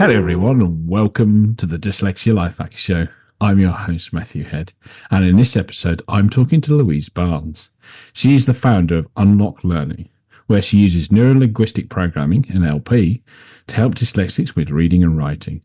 Hello, everyone, and welcome to the Dyslexia Life Hack Show. I'm your host, Matthew Head, and in this episode, I'm talking to Louise Barnes. She is the founder of Unlock Learning, where she uses Neuro Linguistic Programming, NLP, to help dyslexics with reading and writing.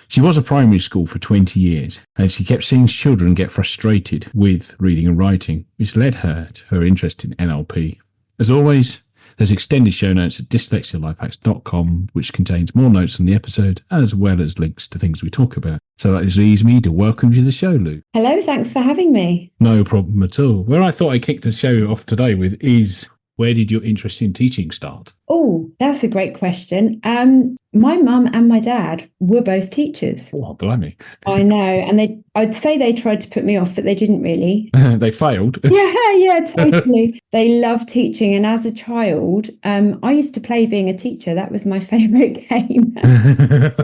She was a primary school for 20 years, and she kept seeing children get frustrated with reading and writing, which led her to her interest in NLP. As always, there's extended show notes at dyslexialifehacks.com, which contains more notes on the episode, as well as links to things we talk about. So that leaves me to welcome you to the show, Lou. Hello, thanks for having me. No problem at all. Where I thought I'd kick the show off today with is, where did your interest in teaching start? Oh, that's a great question. My mum and my dad were both teachers. Oh, blimey. I know. And I'd say they tried to put me off, but they didn't really. They failed. Yeah, totally. They loved teaching. And as a child, I used to play being a teacher. That was my favourite game. I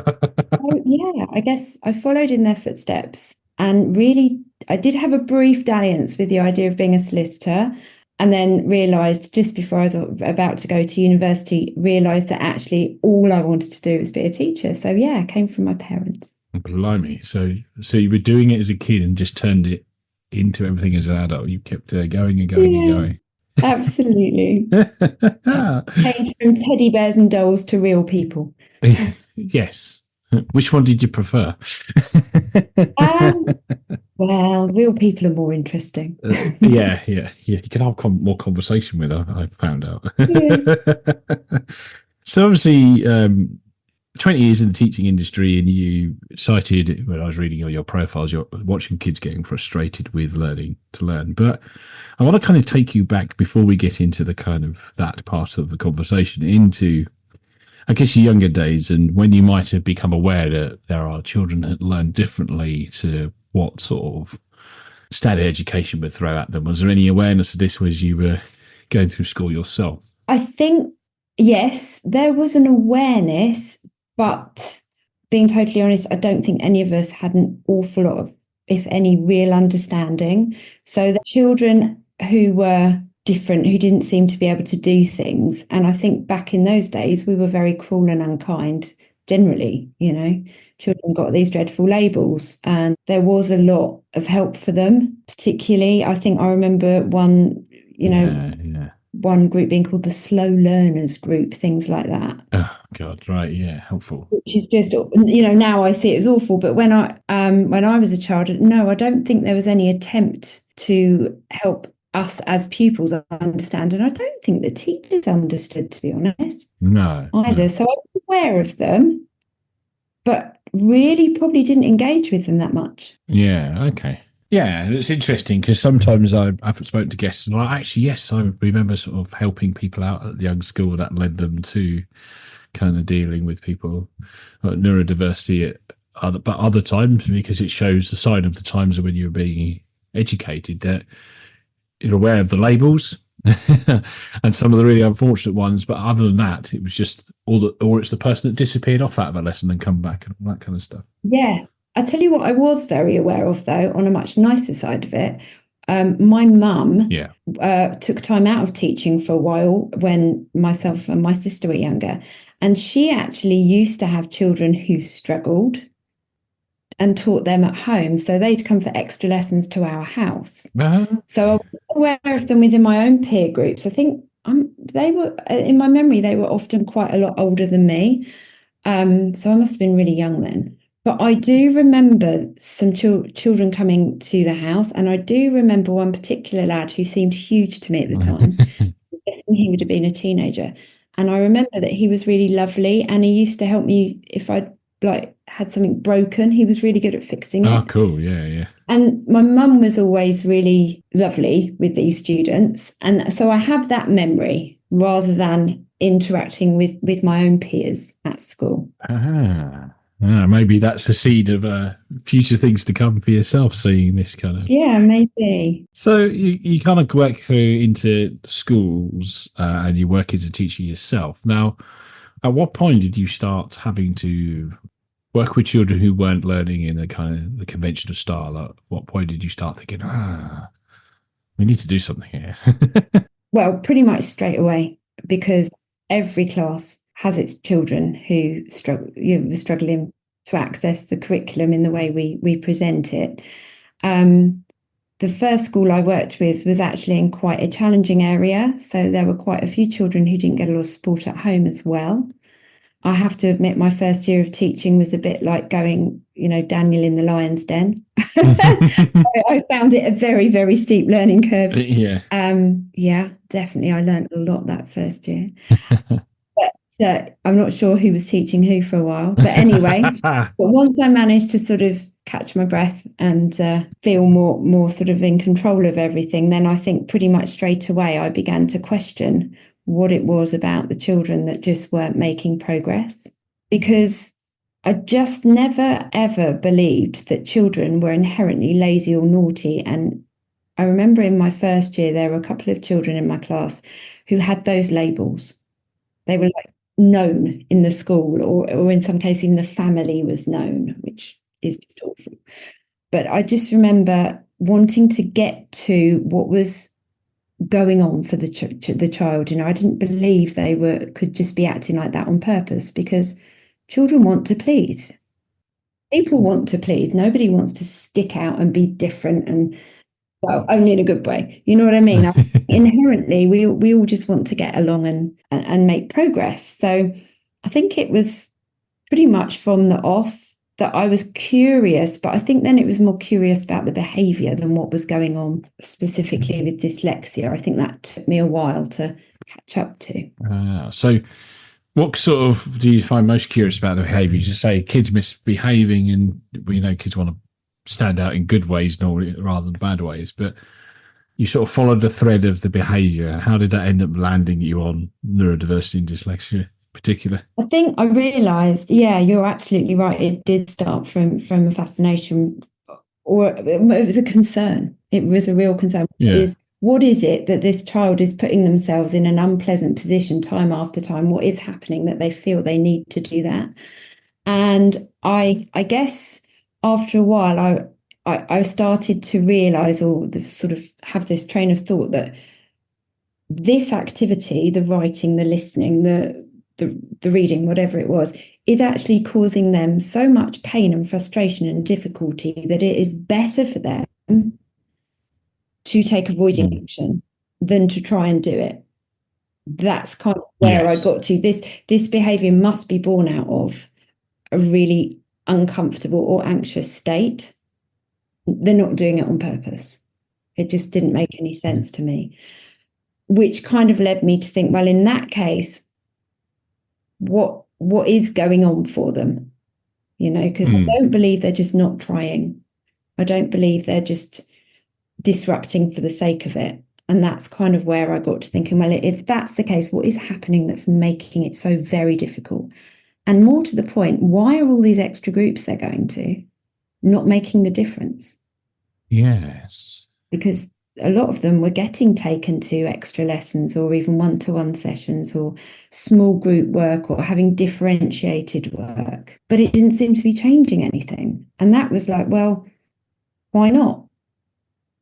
guess I followed in their footsteps. And really, I did have a brief dalliance with the idea of being a solicitor. And then realised just before I was about to go to university, realised that actually all I wanted to do was be a teacher. So yeah, it came from my parents. Blimey. So you were doing it as a kid and just turned it into everything as an adult. You kept going and going and going. Absolutely. Changed from teddy bears and dolls to real people. Yes. Which one did you prefer? Well, real people are more interesting. Yeah. You can have more conversation with her, I found out. Yeah. So obviously, 20 years in the teaching industry, and you cited, when I was reading all your profiles, you're watching kids getting frustrated with learning to learn. But I want to kind of take you back before we get into the kind of that part of the conversation into, I guess, your younger days and when you might have become aware that there are children that learn differently to what sort of standard education would throw at them. Was there any awareness of this as you were going through school yourself? I think, yes, there was an awareness, but being totally honest, I don't think any of us had an awful lot of, if any, real understanding. So the children who were different, who didn't seem to be able to do things. And I think back in those days, we were very cruel and unkind, generally, children got these dreadful labels, and there was a lot of help for them. Particularly, I think I remember one, one group being called the slow learners group, things like that. Oh God, right. Yeah. Helpful. Which is just, now I see it as awful. But when I was a child, no, I don't think there was any attempt to help us as pupils understand, and I don't think the teachers understood, to be honest. No, either. No. So I was aware of them, but really probably didn't engage with them that much. Yeah. Okay. Yeah, it's interesting because sometimes I've spoken to guests and yes, I remember sort of helping people out at the young school that led them to kind of dealing with people like neurodiversity but other times, because it shows the sign of the times when you're being educated, that you're aware of the labels and some of the really unfortunate ones, but other than that, it was just or it's the person that disappeared off out of a lesson and come back and all that kind of stuff. Yeah. I tell you what I was very aware of, though, on a much nicer side of it. My mum took time out of teaching for a while when myself and my sister were younger, and she actually used to have children who struggled and taught them at home. So they'd come for extra lessons to our house. Uh-huh. So I was aware of them within my own peer groups. I think they were, in my memory, they were often quite a lot older than me. So I must have been really young then. But I do remember some children coming to the house, and I do remember one particular lad who seemed huge to me at the time. He would have been a teenager. And I remember that he was really lovely, and he used to help me if I had something broken. He was really good at fixing it. Oh, cool. Yeah. And my mum was always really lovely with these students. And so I have that memory rather than interacting with my own peers at school. Maybe that's a seed of future things to come for yourself, seeing this kind of... Yeah, maybe. So you kind of work through into schools and you work as a teacher yourself. Now, at what point did you start having to work with children who weren't learning in a kind of the conventional style? At what point did you start thinking, we need to do something here? Well, pretty much straight away, because every class has its children who were struggling to access the curriculum in the way we present it. The first school I worked with was actually in quite a challenging area, so there were quite a few children who didn't get a lot of support at home as well. I have to admit, my first year of teaching was a bit like going, Daniel in the lion's den. I found it a very, very steep learning curve. Yeah. Yeah, definitely. I learned a lot that first year. But I'm not sure who was teaching who for a while. But anyway, but once I managed to sort of catch my breath and feel more sort of in control of everything, then I think pretty much straight away I began to question what it was about the children that just weren't making progress, because I just never ever believed that children were inherently lazy or naughty. And I remember in my first year there were a couple of children in my class who had those labels. They were like known in the school, or in some cases even the family was known, which is just awful. But I just remember wanting to get to what was going on for the child. I didn't believe they could just be acting like that on purpose, because children want to please. People want to please. Nobody wants to stick out and be different, and well, only in a good way. You know what I mean? Inherently, we all just want to get along and make progress. So I think it was pretty much from the off that I was curious, but I think then it was more curious about the behaviour than what was going on specifically with dyslexia. I think that took me a while to catch up to. So what sort of do you find most curious about the behaviour? You just say kids misbehaving, and kids want to stand out in good ways normally rather than bad ways, but you sort of followed the thread of the behaviour. How did that end up landing you on neurodiversity and dyslexia in particular? I think I realised, yeah, you're absolutely right. It did start from a fascination, or it was a concern. It was a real concern. Yeah. What is it that this child is putting themselves in an unpleasant position time after time? What is happening that they feel they need to do that? And I guess after a while, I started to realise, or sort of have this train of thought, that this activity, the writing, the listening, the reading, whatever it was, is actually causing them so much pain and frustration and difficulty that it is better for them to take avoiding action than to try and do it. That's kind of where I got to. This behaviour must be born out of a really uncomfortable or anxious state. They're not doing it on purpose. It just didn't make any sense to me, which kind of led me to think, well, in that case, what is going on for them? Because I don't believe they're just not trying. I don't believe they're just disrupting for the sake of it. And that's kind of where I got to thinking, well, if that's the case, what is happening that's making it so very difficult? And more to the point, why are all these extra groups they're going to not making the difference? Yes. Because a lot of them were getting taken to extra lessons, or even one-to-one sessions, or small group work, or having differentiated work. But it didn't seem to be changing anything. And that was like, well, why not?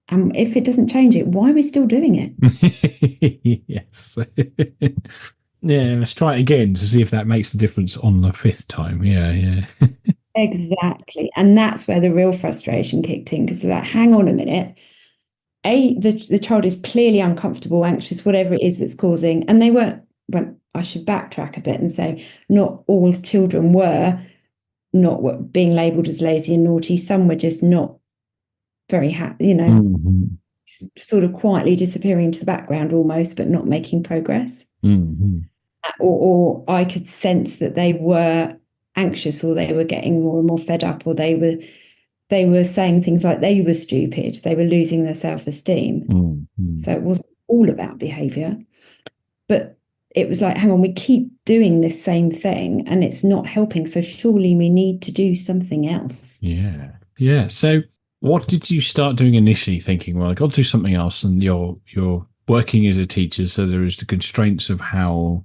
And if it doesn't change it, why are we still doing it? Yes. Yeah, let's try it again to see if that makes the difference on the fifth time. Yeah. Exactly. And that's where the real frustration kicked in, because like, hang on a minute. The child is clearly uncomfortable, anxious, whatever it is that's causing. And they weren't, well, I should backtrack a bit and say not all children were not being labelled as lazy and naughty. Some were just not very happy, sort of quietly disappearing into the background almost, but not making progress. Or I could sense that they were anxious, or they were getting more and more fed up, or they were saying things like they were stupid, they were losing their self-esteem. So it wasn't all about behaviour, but it was like, hang on, we keep doing this same thing and it's not helping, so surely we need to do something else. Yeah. So what did you start doing initially, thinking, well, I got to do something else? And you're working as a teacher, so there is the constraints of how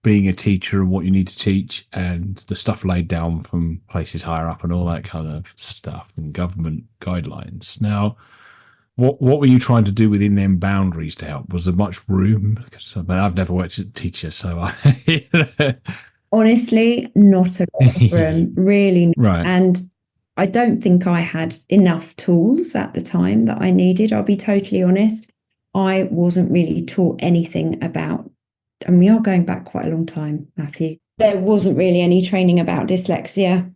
being a teacher and what you need to teach, and the stuff laid down from places higher up and all that kind of stuff, and government guidelines. Now, What were you trying to do within them boundaries to help? Was there much room? Because I mean, I've never worked as a teacher, so I. Honestly, not a lot of room, really not. Right. And I don't think I had enough tools at the time that I needed. I'll be totally honest. I wasn't really taught anything about, and we are going back quite a long time, Matthew. There wasn't really any training about dyslexia.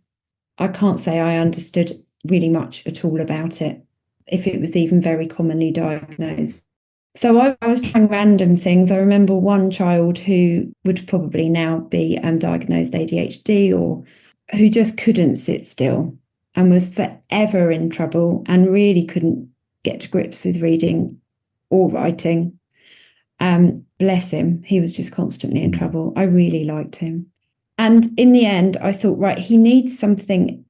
I can't say I understood really much at all about it, if it was even very commonly diagnosed. So I was trying random things. I remember one child who would probably now be diagnosed ADHD, or who just couldn't sit still and was forever in trouble and really couldn't get to grips with reading or writing. Bless him. He was just constantly in trouble. I really liked him. And in the end, I thought, right, he needs something.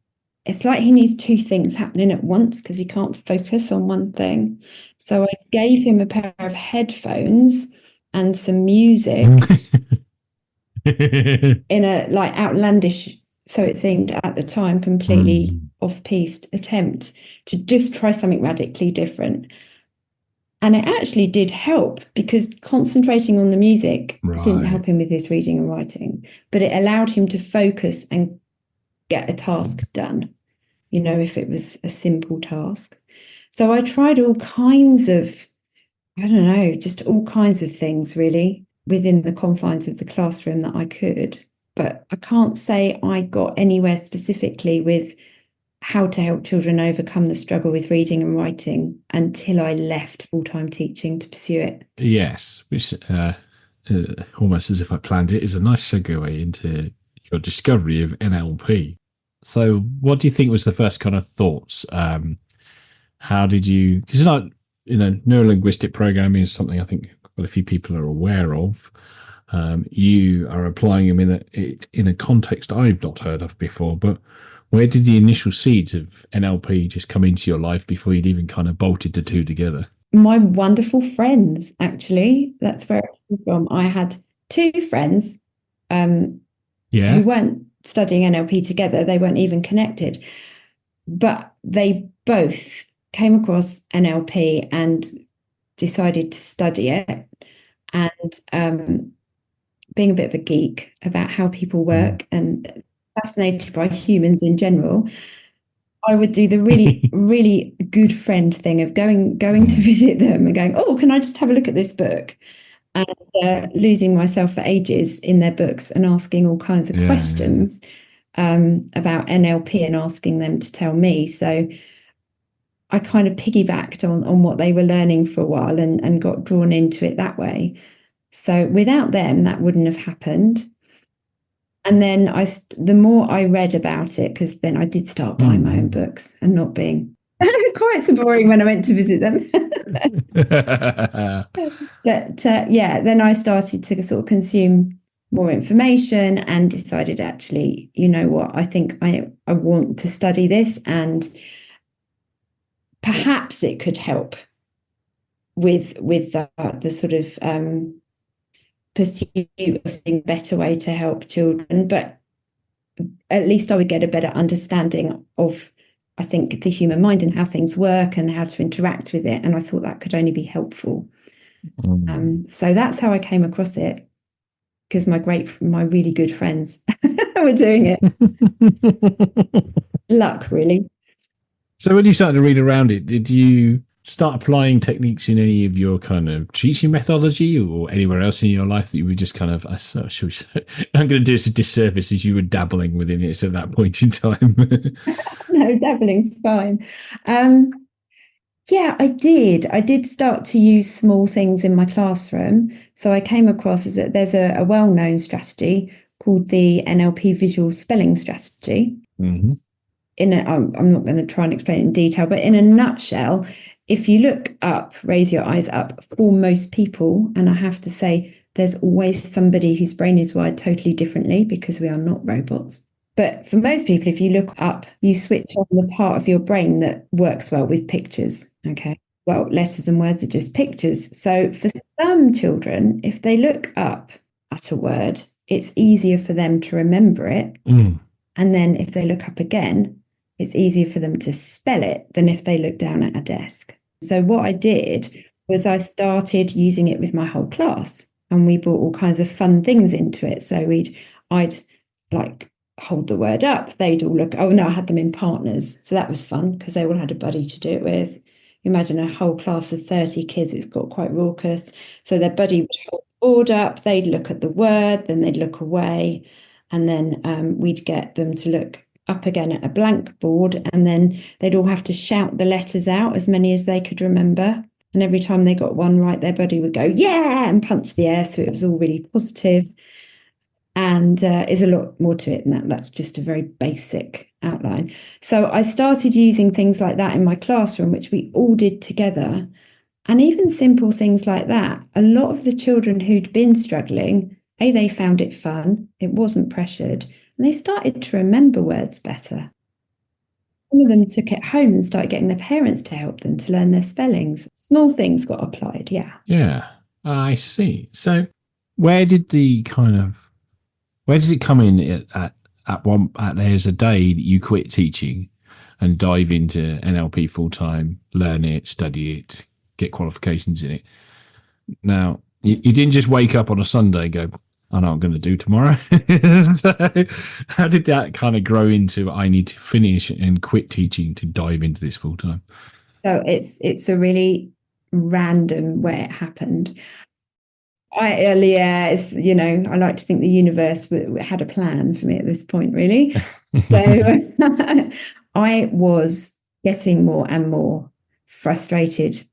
It's like he needs two things happening at once because he can't focus on one thing. So I gave him a pair of headphones and some music in a like outlandish, so it seemed at the time, completely off-piste attempt to just try something radically different. And it actually did help, because concentrating on the music didn't help him with his reading and writing, but it allowed him to focus and get a task done, you know, if it was a simple task. So I tried all kinds of, I don't know, just all kinds of things really within the confines of the classroom that I could. But I can't say I got anywhere specifically with how to help children overcome the struggle with reading and writing until I left full-time teaching to pursue it. Yes, which almost as if I planned it, is a nice segue into your discovery of NLP. So what do you think was the first kind of thoughts? How did you, because neuro linguistic programming is something I think quite a few people are aware of. You are applying them in a context I've not heard of before, but where did the initial seeds of NLP just come into your life before you'd even kind of bolted the two together? My wonderful friends, actually. That's where it came from. I had two friends who weren't studying NLP together. They weren't even connected. But they both came across NLP and decided to study it. And being a bit of a geek about how people work and fascinated by humans in general, I would do the really, really good friend thing of going to visit them and going, oh, can I just have a look at this book? And losing myself for ages in their books and asking all kinds of questions about NLP and asking them to tell me. So I kind of piggybacked on what they were learning for a while and got drawn into it that way. So without them, that wouldn't have happened. And then the more I read about it, because then I did start buying my own books and not being quite so boring when I went to visit them. But then I started to sort of consume more information and decided, actually, you know what, I think I want to study this, and perhaps it could help with the sort of pursuit of a better way to help children. But at least I would get a better understanding of, I think, the human mind and how things work and how to interact with it. And I thought that could only be helpful. So that's how I came across it, because my really good friends were doing it. Luck, really. So when you started to read around it, did you start applying techniques in any of your kind of teaching methodology or anywhere else in your life that you were just kind of, I'm going to do this a disservice, as you were dabbling within it at that point in time? No, dabbling's fine. Yeah, I did. I did start to use small things in my classroom. So I came across there's a well-known strategy called the NLP visual spelling strategy. I'm not going to try and explain it in detail, but in a nutshell, if you look up, raise your eyes up, for most people, and I have to say, there's always somebody whose brain is wired totally differently, because we are not robots. But for most people, if you look up, you switch on the part of your brain that works well with pictures. Okay. Well, letters and words are just pictures. So for some children, if they look up at a word, it's easier for them to remember it. And then if they look up again, it's easier for them to spell it than if they look down at a desk. So what I did was I started using it with my whole class, and we brought all kinds of fun things into it. So I'd like hold the word up. They'd all look. Oh no, I had them in partners, so that was fun because they all had a buddy to do it with. Imagine a whole class of 30 kids. It's got quite raucous. So their buddy would hold the board up. They'd look at the word, then they'd look away, and then we'd get them to look up again at a blank board, and then they'd all have to shout the letters out, as many as they could remember. And every time they got one right, their buddy would go, yeah, and punch the air. So it was all really positive. And there's a lot more to it than that. That's just a very basic outline. So I started using things like that in my classroom, which we all did together. And even simple things like that, a lot of the children who'd been struggling, they found it fun, it wasn't pressured, and they started to remember words better. Some of them took it home and started getting their parents to help them to learn their spellings. Small things got applied, yeah. Yeah, I see. So where does it come in at there's a day that you quit teaching and dive into NLP full time, learn it, study it, get qualifications in it? Now, you didn't just wake up on a Sunday and go, I know what I'm going to do tomorrow. So how did that kind of grow into, I need to finish and quit teaching to dive into this full time? So it's a really random way it happened. I like to think the universe had a plan for me at this point, really. So I was getting more and more frustrated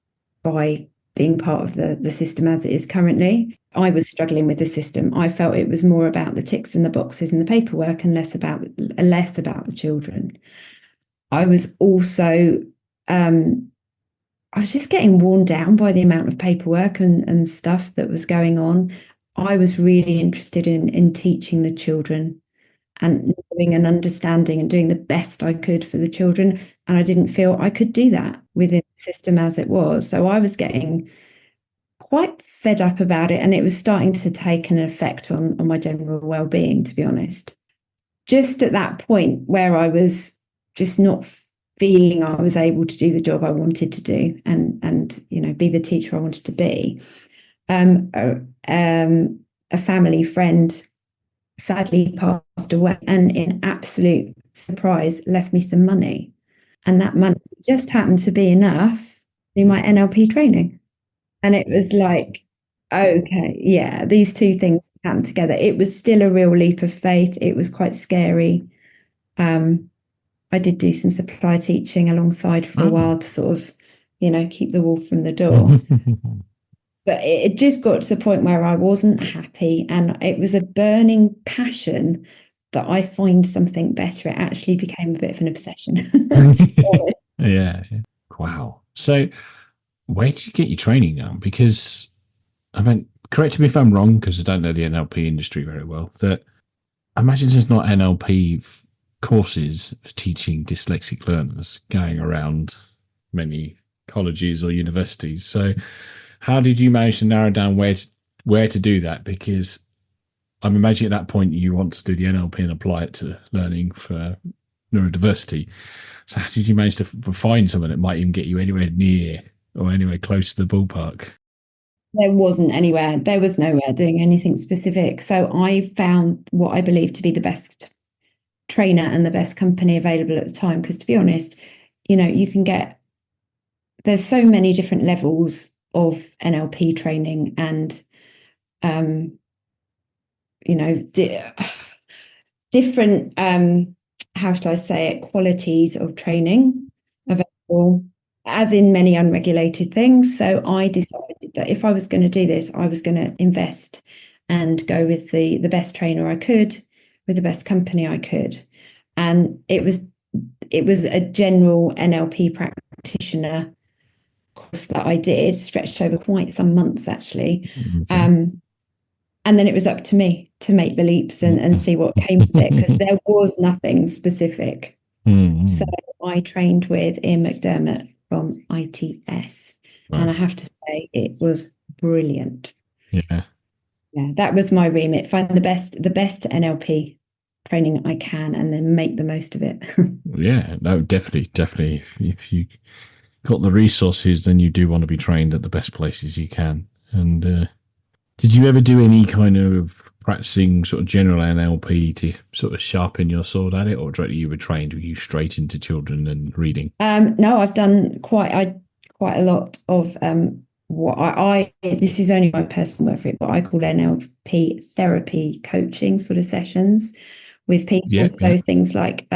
by being part of the system as it is currently. I was struggling with the system. I felt it was more about the ticks and the boxes and the paperwork and less about the children. I was also I was just getting worn down by the amount of paperwork and stuff that was going on. I was really interested in teaching the children and knowing and understanding and doing the best I could for the children. And I didn't feel I could do that within the system as it was. So I was getting quite fed up about it, and it was starting to take an effect on my general well-being, to be honest. Just at that point where I was just not feeling I was able to do the job I wanted to do and be the teacher I wanted to be. A family friend sadly passed away, and in absolute surprise left me some money. And that money just happened to be enough to do my NLP training. And it was like, okay, yeah, these two things happened together. It was still a real leap of faith. It was quite scary. I did do some supply teaching alongside for a while to sort of, keep the wolf from the door. But it just got to the point where I wasn't happy, and it was a burning passion that I find something better. It actually became a bit of an obsession. Yeah. Wow. So where did you get your training on? Because, I mean, correct me if I'm wrong, because I don't know the NLP industry very well, that I imagine there's not NLP courses for teaching dyslexic learners going around many colleges or universities. So how did you manage to narrow down where to do that? Because I'm imagining at that point you want to do the NLP and apply it to learning for neurodiversity. So how did you manage to find someone that might even get you anywhere near or anywhere close to the ballpark? There wasn't anywhere. There was nowhere doing anything specific. So I found what I believe to be the best trainer and the best company available at the time. Because to be honest, you can there's so many different levels of NLP training and, different, how shall I say it, qualities of training available, as in many unregulated things. So I decided that if I was going to do this, I was going to invest and go with the best trainer I could, with the best company I could. And it was a general NLP practitioner course that I did, stretched over quite some months actually. Okay. And then it was up to me to make the leaps and see what came of it, because there was nothing specific. So I trained with Ian McDermott from ITS, and I have to say it was brilliant. Yeah, that was my remit: find the best NLP training I can, and then make the most of it. Yeah, no, definitely. If you got the resources, then you do want to be trained at the best places you can. And did you ever do any kind of practicing sort of general NLP to sort of sharpen your sword at it, or directly you were trained, were you straight into children and reading? No, I've done quite a lot of what this is only my personal word for it, but I call NLP therapy coaching sort of sessions with people. Yeah, so things like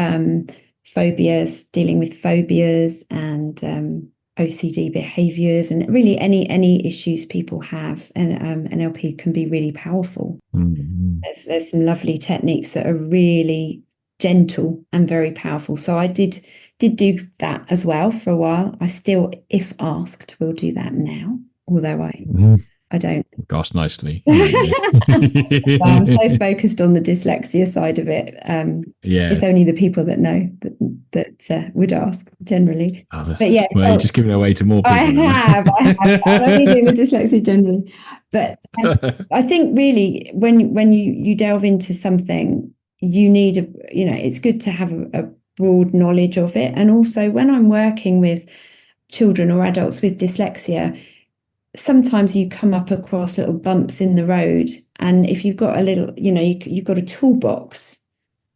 phobias, dealing with phobias, and OCD behaviors, and really any issues people have. And NLP can be really powerful. Mm-hmm. There's some lovely techniques that are really gentle and very powerful. So I did do that as well for a while. I still, if asked, will do that now, although I don't. Gosh, nicely. I'm so focused on the dyslexia side of it. It's only the people that know that would ask generally. But yeah, well, you're just giving it away to more people. I have. I'm only doing the dyslexia generally. But I think really when you delve into something, you need it's good to have a broad knowledge of it. And also when I'm working with children or adults with dyslexia, sometimes you come up across little bumps in the road, and if you've got a little, you've got a toolbox.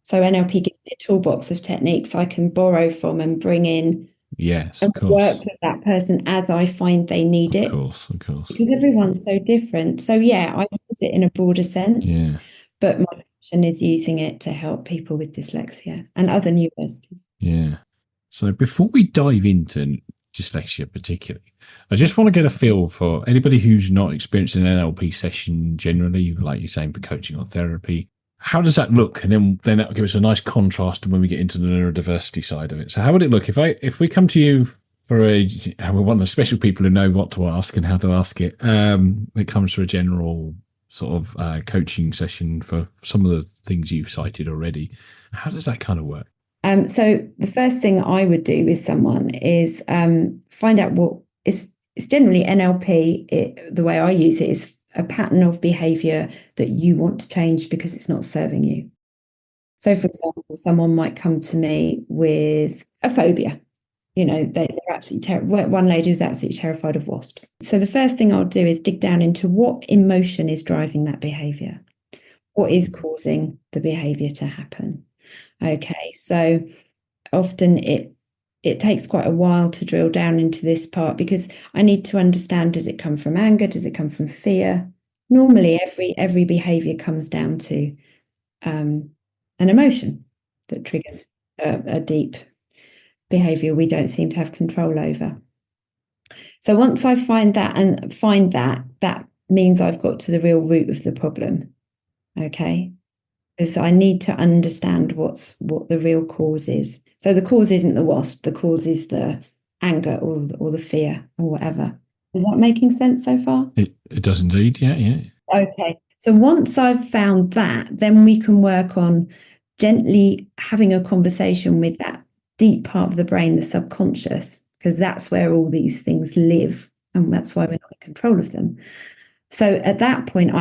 So NLP gives me a toolbox of techniques I can borrow from and bring in. Yes, and of course. Work with that person as I find they need it. Of course. Because everyone's so different. So yeah, I use it in a broader sense. Yeah. But my passion is using it to help people with dyslexia and other neurodiversities. Yeah. So before we dive into dyslexia particularly, I just want to get a feel for anybody who's not experienced an NLP session generally, like you're saying, for coaching or therapy. How does that look? And then that'll give us a nice contrast when we get into the neurodiversity side of it. So how would it look if we come to you for we're one of the special people who know what to ask and how to ask it. It comes to a general sort of coaching session for some of the things you've cited already. How does that kind of work? So the first thing I would do with someone is find out what it's generally NLP. The way I use it is a pattern of behavior that you want to change because it's not serving you. So, for example, someone might come to me with a phobia. They're absolutely terrified. One lady was absolutely terrified of wasps. So the first thing I'll do is dig down into what emotion is driving that behavior. What is causing the behavior to happen? Okay, so often it takes quite a while to drill down into this part because I need to understand, does it come from anger? Does it come from fear? Normally, every behavior comes down to an emotion that triggers a deep behavior we don't seem to have control over. So once I find that, that means I've got to the real root of the problem. Okay, because I need to understand what the real cause is. So the cause isn't the wasp, the cause is the anger or the fear or whatever. Is that making sense so far? It does indeed, yeah. Okay, so once I've found that, then we can work on gently having a conversation with that deep part of the brain, the subconscious, because that's where all these things live, and that's why we're not in control of them. So at that point,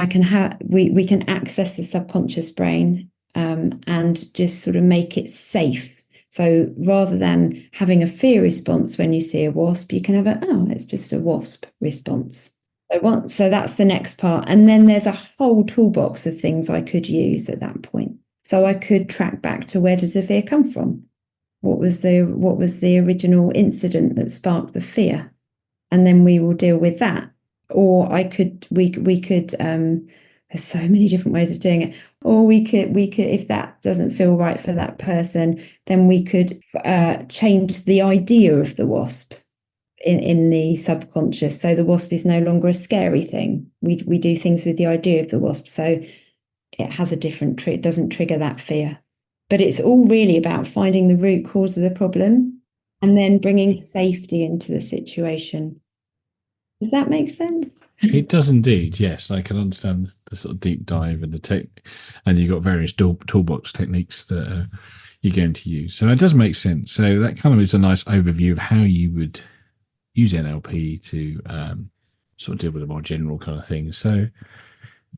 we can access the subconscious brain and just sort of make it safe. So rather than having a fear response when you see a wasp, you can have it's just a wasp response. So that's the next part. And then there's a whole toolbox of things I could use at that point. So I could track back to, where does the fear come from? What was the original incident that sparked the fear? And then we will deal with that. Or we could there's so many different ways of doing it. Or we could, if that doesn't feel right for that person, then we could change the idea of the wasp in the subconscious. So the wasp is no longer a scary thing. We do things with the idea of the wasp. So it has a different it doesn't trigger that fear. But it's all really about finding the root cause of the problem and then bringing safety into the situation. Does that make sense? It does indeed, yes. I can understand the sort of deep dive and the tech, and you've got various toolbox techniques that you're going to use. So it does make sense. So that kind of is a nice overview of how you would use NLP to sort of deal with a more general kind of thing. So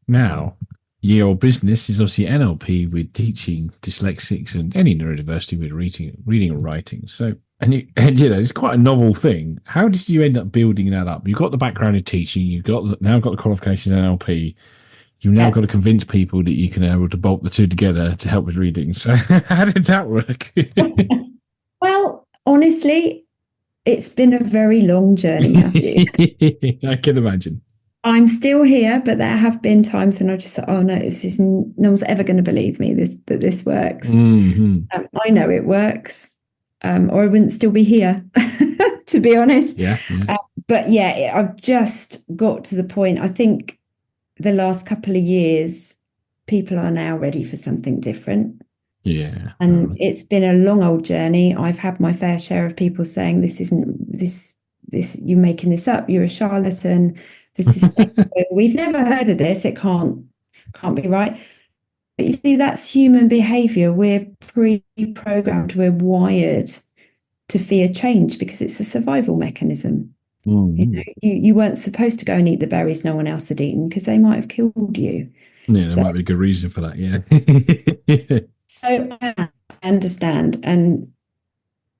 now your business is obviously NLP with teaching dyslexics and any neurodiversity with reading or writing. So and it's quite a novel thing. How did you end up building that up? You've got the background in teaching. You've now got the qualifications in NLP. You've now got to convince people that you can able to bolt the two together to help with reading. So how did that work? Well, honestly, it's been a very long journey, Matthew. I can imagine. I'm still here, but there have been times when I just thought, oh no, no one's ever going to believe me that this works. Mm-hmm. I know it works, or I wouldn't still be here, to be honest. Yeah. But yeah, I've just got to the point. I think the last couple of years, people are now ready for something different. Yeah. And it's been a long old journey. I've had my fair share of people saying, this, you're making this up, you're a charlatan. This is we've never heard of this. It can't be right. But you see, that's human behavior. We're pre-programmed, we're wired to fear change because it's a survival mechanism. Mm-hmm. You weren't supposed to go and eat the berries no one else had eaten because they might have killed you. Yeah, there might be a good reason for that. Yeah. So I understand and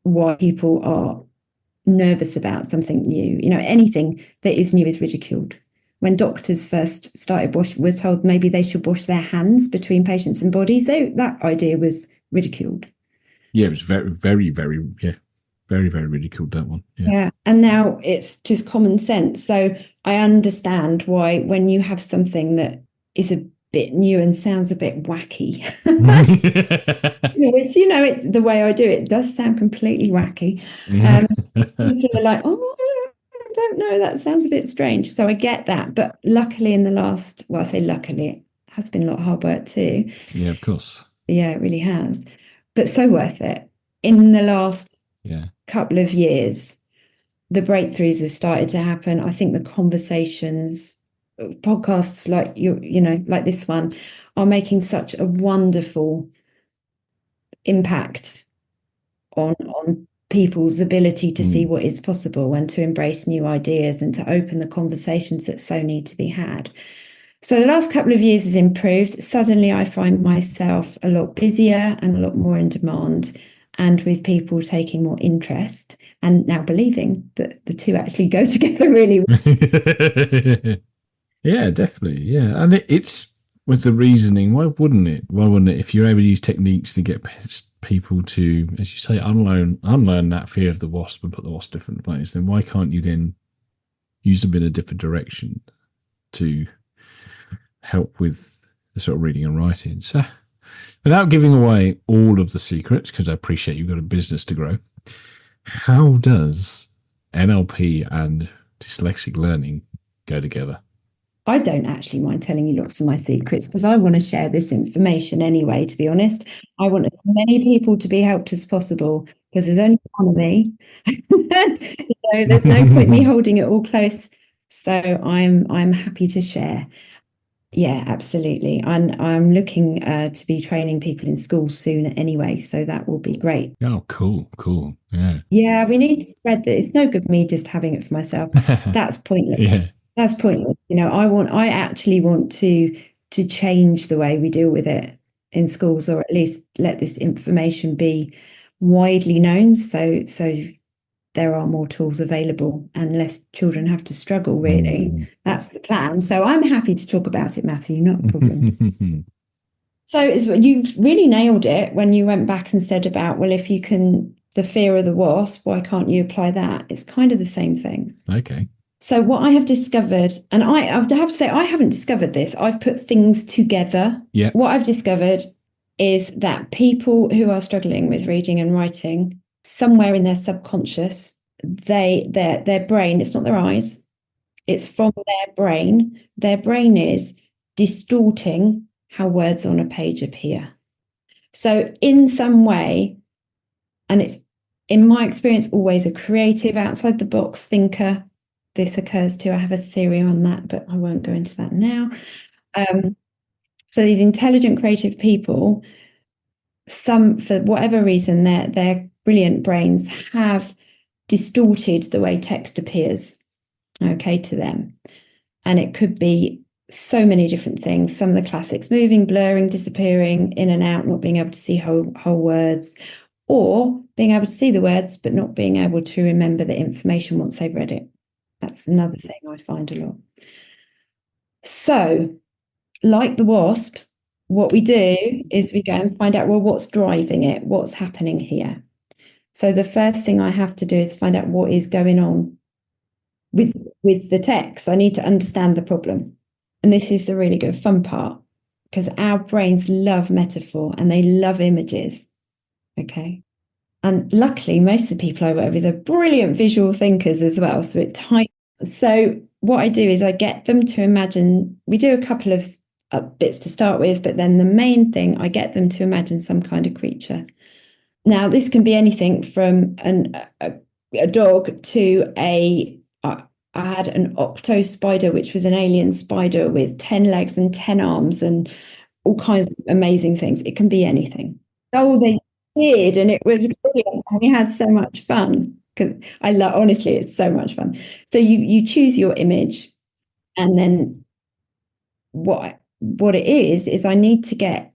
why people are nervous about something new. Anything that is new is ridiculed. When doctors first started were told maybe they should wash their hands between patients and bodies, that idea was ridiculed. Yeah, it was very, very, very, very, very ridiculed, that one. Yeah. And now it's just common sense. So I understand why when you have something that is a bit new and sounds a bit wacky, which, the way I do it does sound completely wacky. People are like, oh, I don't know, that sounds a bit strange. So I get that. But luckily I say luckily, it has been a lot of hard work too. Yeah, of course. Yeah, it really has. But so worth it. In the last couple of years, the breakthroughs have started to happen. I think the conversations, podcasts like like this one, are making such a wonderful impact on people's ability to see what is possible and to embrace new ideas and to open the conversations that so need to be had. So the last couple of years has improved. Suddenly I find myself a lot busier and a lot more in demand, and with people taking more interest and now believing that the two actually go together really well. Yeah, definitely. Yeah. And it's with the reasoning, why wouldn't it? If you're able to use techniques to get people to, as you say, unlearn that fear of the wasp and put the wasp in a different place, then why can't you then use them in a different direction to help with the sort of reading and writing? So without giving away all of the secrets, because I appreciate you've got a business to grow, how does NLP and dyslexic learning go together? I don't actually mind telling you lots of my secrets because I want to share this information anyway, to be honest. I want as many people to be helped as possible because there's only one of me. There's no point me holding it all close. So I'm happy to share. Yeah, absolutely. I'm looking to be training people in schools soon anyway, so that will be great. Oh, cool. Yeah. Yeah, we need to spread that. It's no good me just having it for myself. That's pointless. Yeah. That's pointless. I actually want to change the way we deal with it in schools, or at least let this information be widely known so there are more tools available and less children have to struggle, really. That's the plan. So I'm happy to talk about it, Matthew, not a problem. So you've really nailed it when you went back and said about, well, if you can, the fear of the wasp, why can't you apply that? It's kind of the same thing. Okay. So what I have discovered, and I have to say, I haven't discovered this. I've put things together. Yeah. What I've discovered is that people who are struggling with reading and writing, somewhere in their subconscious, their brain, it's not their eyes, it's from their brain. Their brain is distorting how words on a page appear. So in some way, and it's, in my experience, always a creative, outside the box thinker this occurs to. I have a theory on that, but I won't go into that now. So these intelligent, creative people, some, for whatever reason, their brilliant brains have distorted the way text appears, to them. And it could be so many different things. Some of the classics: moving, blurring, disappearing, in and out, not being able to see whole words, or being able to see the words, but not being able to remember the information once they've read it. That's another thing I find a lot. So, like the wasp, what we do is we go and find out, well, what's driving it? What's happening here? So the first thing I have to do is find out what is going on with the text. I need to understand the problem. And this is the really good fun part, because our brains love metaphor and they love images. Okay. And luckily, most of the people I work with are brilliant visual thinkers as well. So what I do is I get them to imagine, we do a couple of bits to start with, but then the main thing, I get them to imagine some kind of creature. Now, this can be anything from a dog to I had an octo spider, which was an alien spider with 10 legs and 10 arms and all kinds of amazing things. It can be anything. Oh, they did, and it was brilliant. We had so much fun, because honestly, it's so much fun. So you choose your image, and then what it is I need to get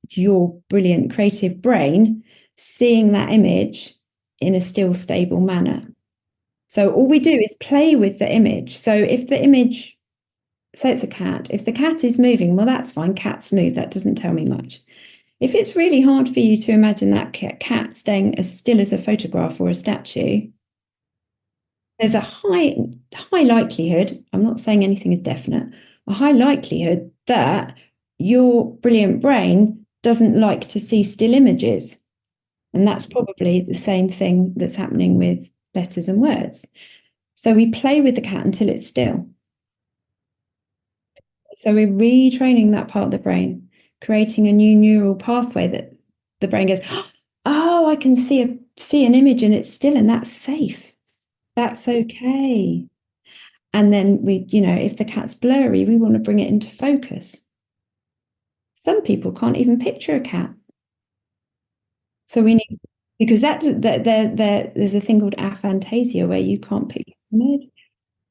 your brilliant creative brain seeing that image in a still, stable manner. So all we do is play with the image. So if the image, say it's a cat, if the cat is moving, well, that's fine. Cats move. That doesn't tell me much. If it's really hard for you to imagine that cat staying as still as a photograph or a statue, there's a high likelihood, I'm not saying anything is definite, a high likelihood that your brilliant brain doesn't like to see still images. And that's probably the same thing that's happening with letters and words. So we play with the cat until it's still. So we're retraining that part of the brain, creating a new neural pathway that the brain goes, oh, I can see an image and it's still, and that's safe. That's okay. And then if the cat's blurry, we want to bring it into focus. Some people can't even picture a cat. So we need, because there's a thing called aphantasia where you can't picture an image.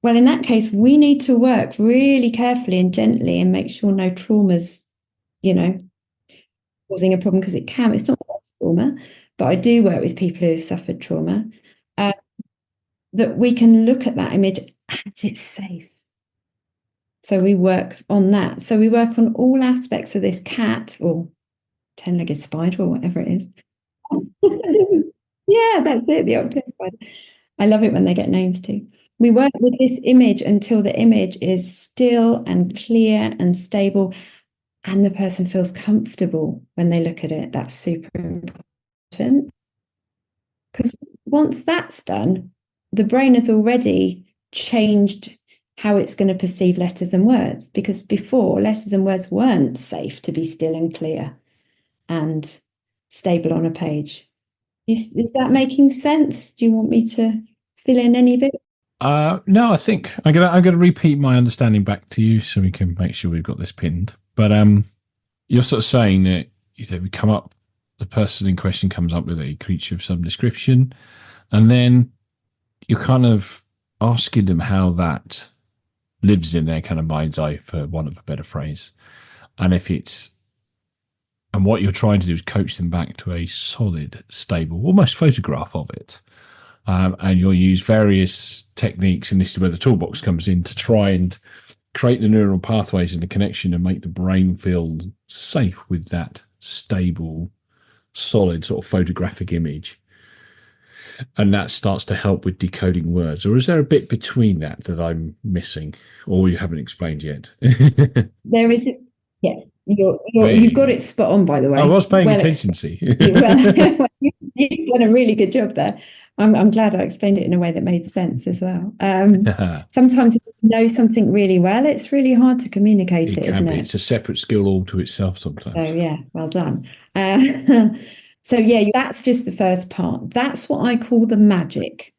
Well, in that case, we need to work really carefully and gently and make sure no trauma's, causing a problem, because it's not trauma, but I do work with people who have suffered trauma, that we can look at that image and it's safe. So we work on that. So we work on all aspects of this cat or 10-legged spider or whatever it is. Yeah, that's it, the octo spider. I love it when they get names too. We work with this image until the image is still and clear and stable, and the person feels comfortable when they look at it. That's super important, because once that's done, the brain has already changed how it's going to perceive letters and words, because before, letters and words weren't safe to be still and clear and stable on a page. Is that making sense? Do you want me to fill in any bit? No, I think I'm gonna repeat my understanding back to you so we can make sure we've got this pinned. But you're sort of saying that the person in question comes up with a creature of some description, and then you're kind of asking them how that lives in their kind of mind's eye, for want of a better phrase. And what you're trying to do is coach them back to a solid, stable, almost photograph of it. And you'll use various techniques, and this is where the toolbox comes in, to try and create the neural pathways and the connection and make the brain feel safe with that stable, solid sort of photographic image. And that starts to help with decoding words. Or is there a bit between that I'm missing, or you haven't explained yet? There is, yeah. You've got it spot on, by the way. I was paying attention, see. You've done a really good job there. I'm glad I explained it in a way that made sense as well. Sometimes if you know something really well, it's really hard to communicate it, isn't it? It's a separate skill all to itself sometimes. So yeah, well done. So yeah, that's just the first part. That's what I call the magic,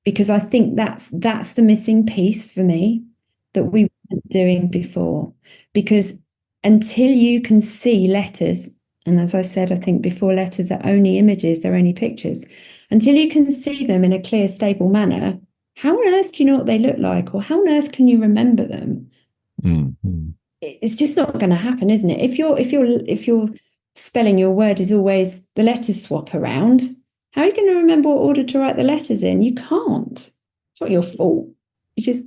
because I think that's the missing piece for me that we weren't doing before. Because until you can see letters, and as I said, I think before, letters are only images, they're only pictures. Until you can see them in a clear, stable manner, how on earth do you know what they look like, or how on earth can you remember them? Mm-hmm. It's just not going to happen, isn't it? If you're spelling your word is always the letters swap around, How are you going to remember what order to write the letters in? You can't. It's not your fault. It's just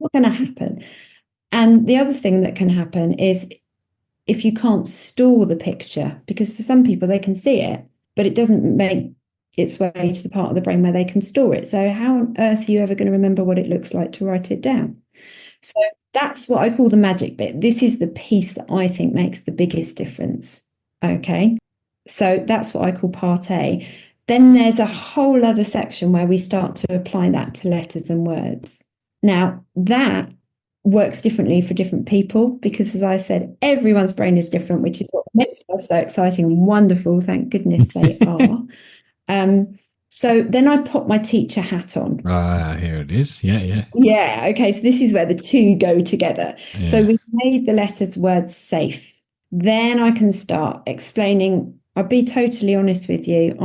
not going to happen. And the other thing that can happen is if you can't store the picture, because for some people they can see it, but it doesn't make its way to the part of the brain where they can store it. So how on earth are you ever going to remember what it looks like to write it down? So that's what I call the magic bit. This is the piece that I think makes the biggest difference. Okay. So that's what I call part A. Then there's a whole other section where we start to apply that to letters and words. Now, that works differently for different people because, as I said, everyone's brain is different, which is what makes life so exciting and wonderful. Thank goodness they are. So then I pop my teacher hat on. Here it is. Yeah. Yeah. Okay. So this is where the two go together. Yeah. So we've made the letters words safe. Then I can start explaining. I'll be totally honest with you.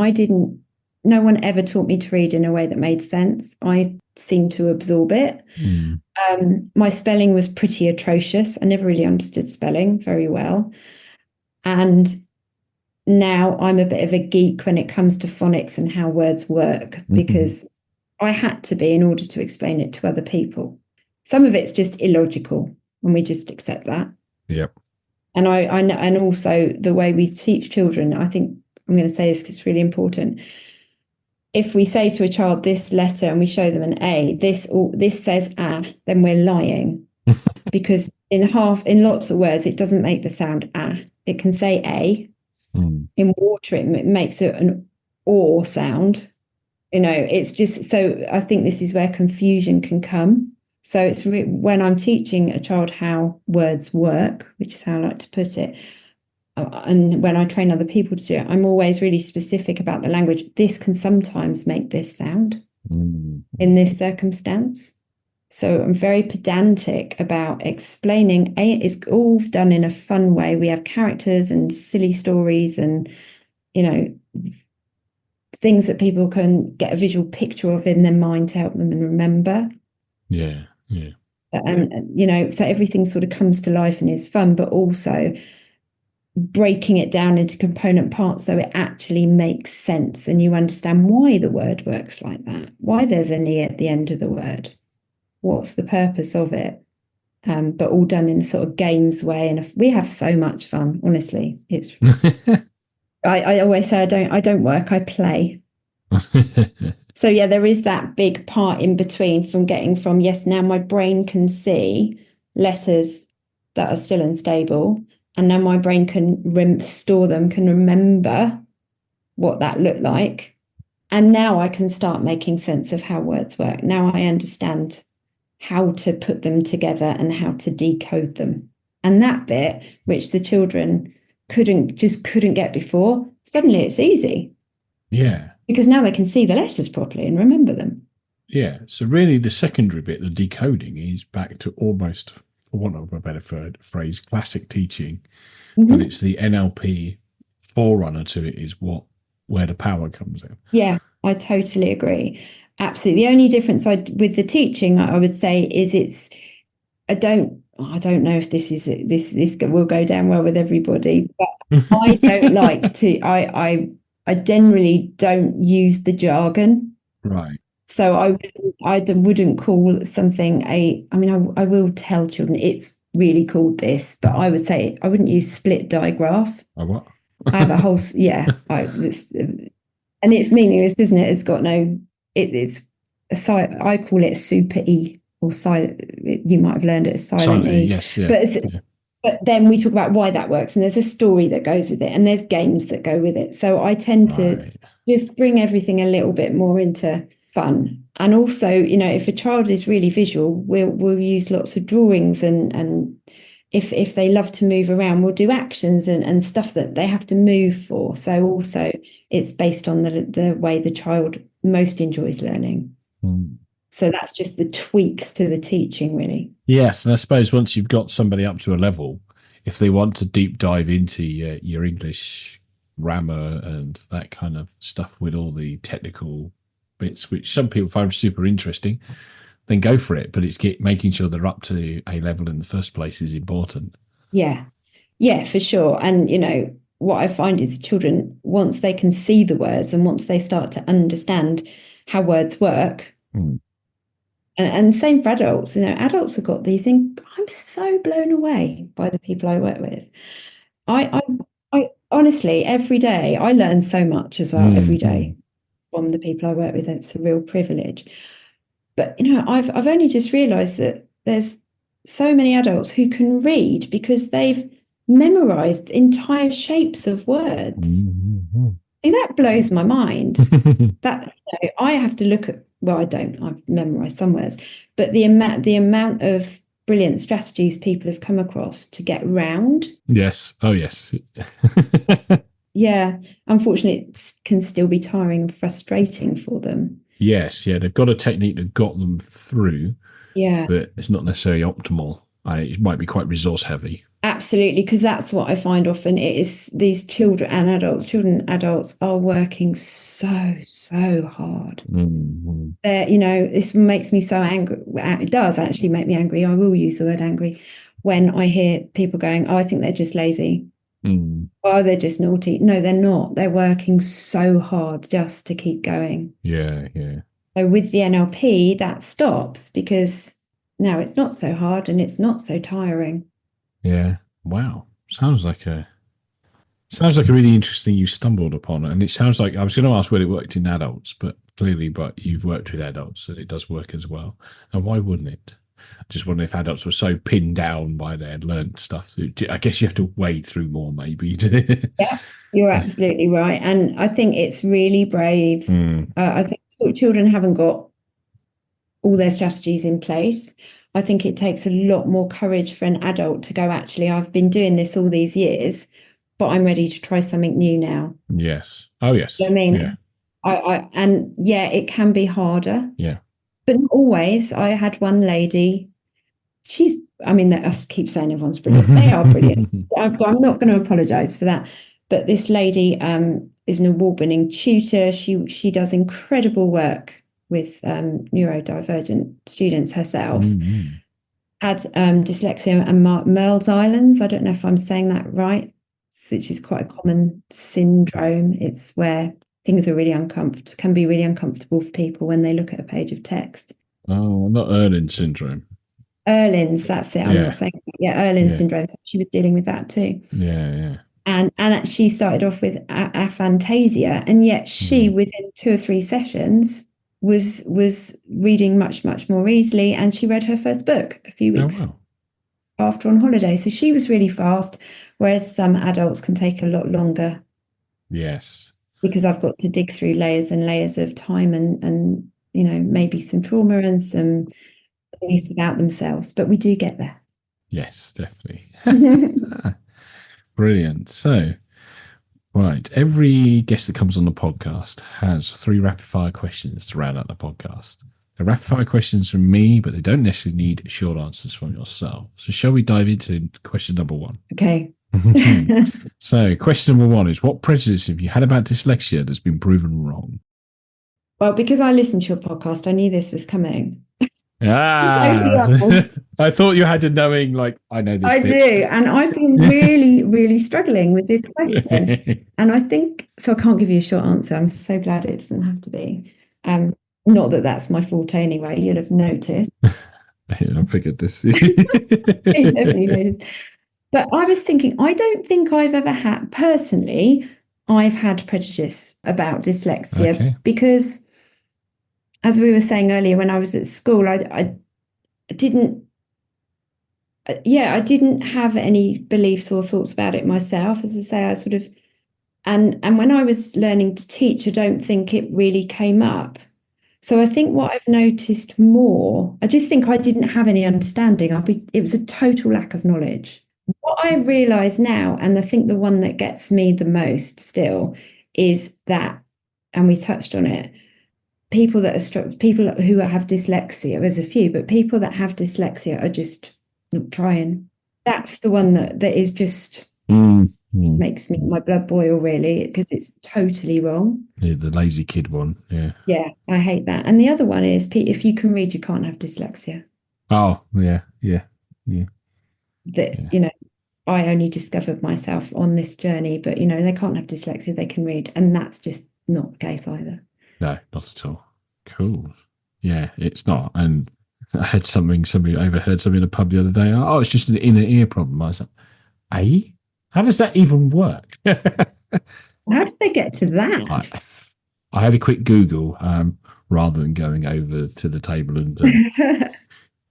No one ever taught me to read in a way that made sense. I seemed to absorb it. My spelling was pretty atrocious. I never really understood spelling very well. And now I'm a bit of a geek when it comes to phonics and how words work, because I had to be in order to explain it to other people. Some of it's just illogical, and we just accept that. Yep. And and also the way we teach children, I think I'm going to say this because it's really important. If we say to a child this letter and we show them an A, this says ah, then we're lying. Because in lots of words, it doesn't make the sound ah. It can say A. In water, it makes it an or sound. It's just, so I think this is where confusion can come. So it's when I'm teaching a child how words work, which is how I like to put it, and when I train other people to do it, I'm always really specific about the language. This can sometimes make this sound in this circumstance. So I'm very pedantic about explaining. It's all done in a fun way. We have characters and silly stories and, things that people can get a visual picture of in their mind to help them and remember. Yeah. And, so everything sort of comes to life and is fun, but also breaking it down into component parts so it actually makes sense and you understand why the word works like that, why there's an E at the end of the word. What's the purpose of it? But all done in a sort of games way, and we have so much fun. Honestly, it's. I always say I don't work, I play. So yeah, there is that big part in between from getting from yes, now my brain can letters that are still unstable, and now my brain can store them, can remember what that looked like, and now I can start making sense of how words work. Now I understand how to put them together and how to decode them. And that bit, which the children couldn't get before, suddenly it's easy. Yeah. Because now they can see the letters properly and remember them. Yeah. So really the secondary bit, the decoding, is back to almost, for want of a better phrase, classic teaching. But it's the NLP forerunner to it is where the power comes in. Yeah, I totally agree. Absolutely. The only difference with the teaching, I would say, is I don't know if this will go down well with everybody, but I don't like to. I generally don't use the jargon. Right. So I wouldn't call something I will tell children it's really called this, but I would say I wouldn't use split digraph. Oh, what? I have a whole and it's meaningless, isn't it? It's got no. It's I call it super E or silent. You might have learned it as silent E. Yes, yeah. But then we talk about why that works, and there's a story that goes with it, and there's games that go with it. So I tend to just bring everything a little bit more into fun. And also, if a child is really visual, we'll use lots of drawings, and if they love to move around, we'll do actions and stuff that they have to move for. So also it's based on the way the child most enjoys learning. So that's just the tweaks to the teaching, really. Yes, and I suppose once you've got somebody up to a level, if they want to deep dive into your English grammar and that kind of stuff with all the technical bits, which some people find super interesting, then go for it. But it's making sure they're up to a level in the first place is important. Yeah, for sure. And, what I find is children, once they can see the words and once they start to understand how words work, and same for adults, adults have got these things. I'm so blown away by the people I work with. I honestly, every day, I learn so much as well, every day from the people I work with. It's a real privilege. But, I've only just realised that there's so many adults who can read because they've memorised entire shapes of words. See, that blows my mind. That I have to look at, well, I don't, I've memorised some words, but the amount of brilliant strategies people have come across to get round. Yes. Oh, yes. Yeah. Unfortunately, it can still be tiring and frustrating for them. Yes. Yeah. They've got a technique that got them through. Yeah. But it's not necessarily optimal. It might be quite resource heavy. Absolutely, because that's what I find often. It is these children and adults are working so hard. This makes me so angry. It does actually make me angry. I will use the word angry when I hear people going, "Oh, I think they're just lazy. Oh, they're just naughty." No, they're not. They're working so hard just to keep going. Yeah. So with the NLP, that stops because now it's not so hard and it's not so tiring. Yeah. Wow. Sounds like a really interesting you stumbled upon. And it sounds like, I was going to ask whether it worked in adults, but you've worked with adults and it does work as well. And why wouldn't it? I just wonder if adults were so pinned down by their learned stuff. I guess you have to wade through more, maybe. Yeah, you're absolutely right. And I think it's really brave. I think children haven't got all their strategies in place. I think it takes a lot more courage for an adult to go, actually, I've been doing this all these years, but I'm ready to try something new now. Yes. Oh, yes. I mean, yeah. It can be harder. Yeah. But not always. I had one lady, I keep saying everyone's brilliant. They are brilliant. I'm not going to apologize for that. But this lady is an award-winning tutor. She does incredible work with neurodivergent students herself. Had dyslexia and Merle's Islands. I don't know if I'm saying that right, which is quite a common syndrome. It's where things are can be really uncomfortable for people when they look at a page of text. Oh, not Erlin syndrome. Erlin's, that's it. I'm not saying that. Yeah, Erlin's syndrome. She was dealing with that too. Yeah. And she started off with aphantasia, and yet she, within 2 or 3 sessions, was reading much more easily, and she read her first book a few weeks after on holiday. So she was really fast, whereas some adults can take a lot longer. Yes. Because I've got to dig through layers and layers of time and maybe some trauma and some beliefs about themselves, but we do get there. Yes, definitely. Brilliant. So, right, every guest that comes on the podcast has 3 rapid fire questions to round out the podcast. They're rapid fire questions from me, but they don't necessarily need short answers from yourself. So shall we dive into question number 1? Okay. So question number 1 is, what prejudice have you had about dyslexia that's been proven wrong? Well, because I listened to your podcast, I knew this was coming. I thought you had a knowing, I know this. I do, and I've been really struggling with this question. And I think, so I can't give you a short answer. I'm so glad it doesn't have to be. Not that that's my forte anyway, you'll have noticed. I figured this. You definitely noticed. But I was thinking, I don't think I've ever had, personally, I've had prejudice about dyslexia because, as we were saying earlier, when I was at school, I didn't have any beliefs or thoughts about it myself. As I say, I sort of, and when I was learning to teach, I don't think it really came up. So I think what I've noticed more, I just think I didn't have any understanding. It was a total lack of knowledge. What I realise now, and I think the one that gets me the most still, is that, and we touched on it, people who have dyslexia, there's a few, but people that have dyslexia are just not trying. That's the one that is just makes my blood boil, really, because it's totally wrong. Yeah, the lazy kid one. Yeah, I hate that. And the other one is, if you can read, you can't have dyslexia. Oh, yeah. I only discovered myself on this journey, but they can't have dyslexia, they can read, and that's just not the case either. No, not at all. Cool. Yeah, it's not. And I had somebody overheard something in a pub the other day. Oh, it's just an inner ear problem. I was like, how does that even work? How did they get to that? I had a quick Google rather than going over to the table and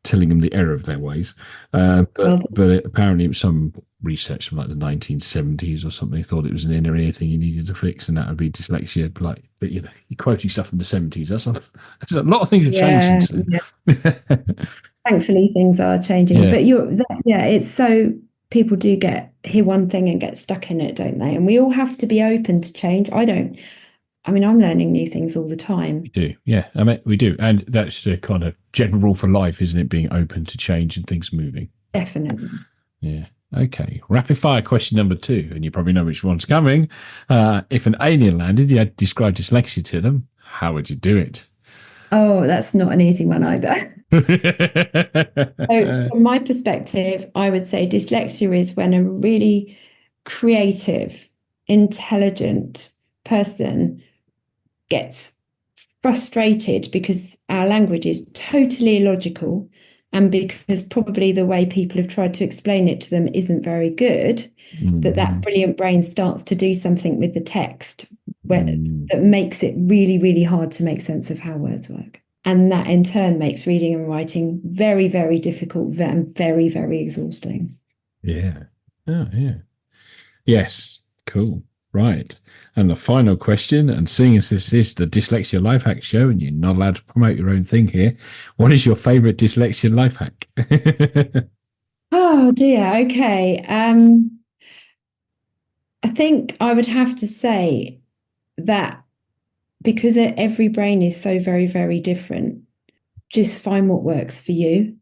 telling them the error of their ways. But apparently it was some research from like the 1970s or something. They thought it was an inner ear thing you needed to fix, and that would be dyslexia. But you're quoting stuff from the 70s. There's a lot of things have changed since then. Yeah. Thankfully, things are changing. But it's so people do hear one thing and get stuck in it, don't they? And we all have to be open to change. I'm learning new things all the time. We do, yeah. We do. And that's the kind of general rule for life, isn't it? Being open to change and things moving. Definitely. Yeah. Okay. Rapid fire question number 2, and you probably know which one's coming. If an alien landed, you had to describe dyslexia to them, how would you do it? Oh, that's not an easy one either. So from my perspective, I would say dyslexia is when a really creative, intelligent person gets frustrated because our language is totally illogical, and because probably the way people have tried to explain it to them isn't very good, that brilliant brain starts to do something with the text that makes it really, really hard to make sense of how words work. And that in turn makes reading and writing very, very difficult and very, very exhausting. Yeah. Oh, yeah. Yes. Cool. Right. And the final question, and seeing as this is the Dyslexia Life Hack show and you're not allowed to promote your own thing here, what is your favourite dyslexia life hack? Oh dear. Okay. I think I would have to say that because every brain is so very, very different, just find what works for you.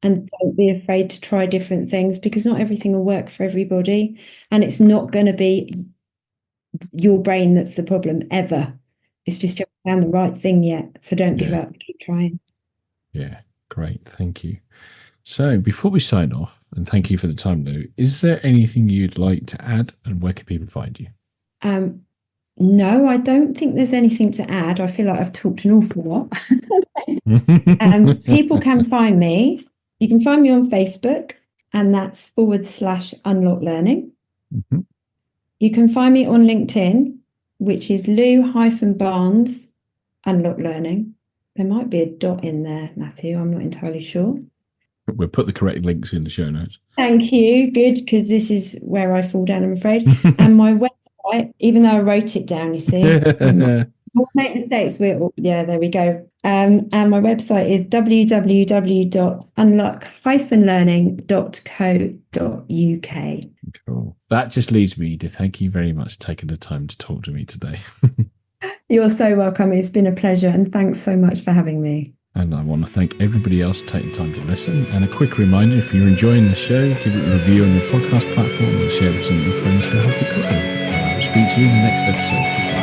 And don't be afraid to try different things, because not everything will work for everybody. And it's not going to be your brain that's the problem ever. It's just you haven't found the right thing yet. So don't give up, keep trying. Yeah, great. Thank you. So before we sign off, and thank you for the time, Lou, is there anything you'd like to add, and where can people find you? No, I don't think there's anything to add. I feel like I've talked an awful lot. People can find me. You can find me on Facebook, and that's /Unlock Learning. Mm-hmm. You can find me on LinkedIn, which is Lou-Barnes Unlock Learning. There might be a dot in there, Matthew. I'm not entirely sure. We'll put the correct links in the show notes. Thank you. Good, because this is where I fall down, I'm afraid. And my website, even though I wrote it down, you see, we'll make mistakes. There we go. And my website is www.unlock-learning.co.uk. Cool. That just leads me to thank you very much for taking the time to talk to me today. You're so welcome. It's been a pleasure, and thanks so much for having me. And I want to thank everybody else for taking time to listen. And a quick reminder, if you're enjoying the show, give it a review on your podcast platform and share it with some of your friends to help it grow. And I will speak to you in the next episode.